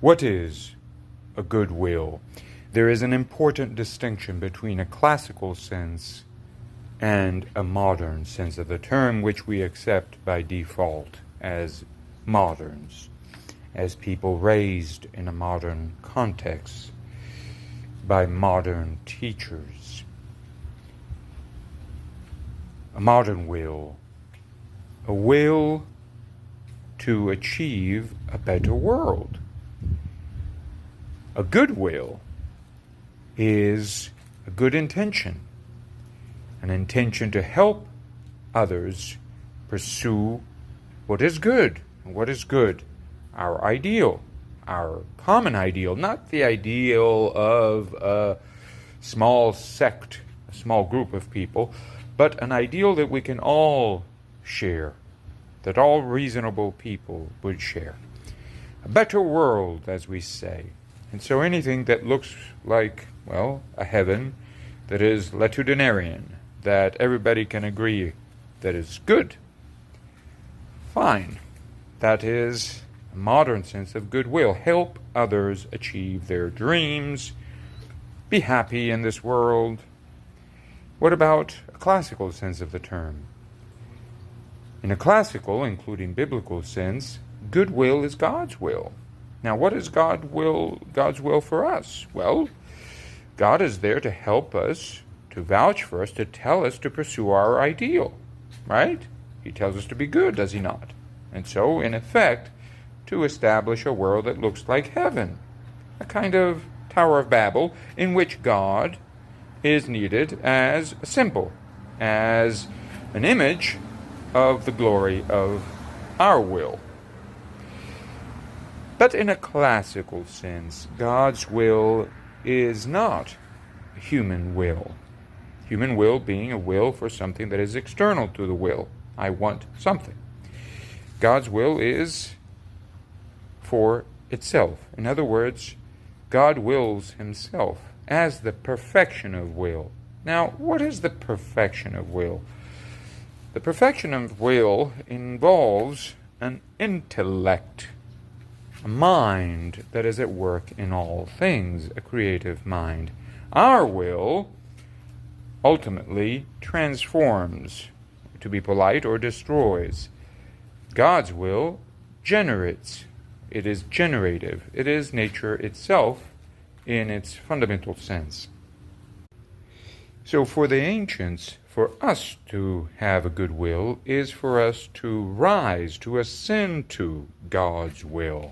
What is a good will? There is an important distinction between a classical sense and a modern sense of the term, which we accept by default as moderns, as people raised in a modern context by modern teachers. A modern will, a will to achieve a better world. A good will is a good intention, an intention to help others pursue what is good. What is good? Our ideal, our common ideal, not the ideal of a small sect, a small group of people, but an ideal that we can all share, that all reasonable people would share. A better world, as we say. And so anything that looks like, well, a heaven that is latitudinarian, that everybody can agree that is good, fine. That is a modern sense of goodwill. Help others achieve their dreams, be happy in this world. What about a classical sense of the term? In a classical, including biblical sense, goodwill is God's will. Now, what is God's will for us? Well, God is there to help us, to vouch for us, to tell us to pursue our ideal, right? He tells us to be good, does he not? And so, in effect, to establish a world that looks like heaven, a kind of Tower of Babel in which God is needed as a symbol, as an image of the glory of our will. But in a classical sense, God's will is not a human will. Human will being a will for something that is external to the will. I want something. God's will is for itself. In other words, God wills himself as the perfection of will. Now, what is the perfection of will? The perfection of will involves an intellect, a mind that is at work in all things, a creative mind. Our will ultimately transforms, to be polite, or destroys. God's will generates. It is generative. It is nature itself in its fundamental sense. So for the ancients, for us to have a good will is for us to rise, to ascend to God's will.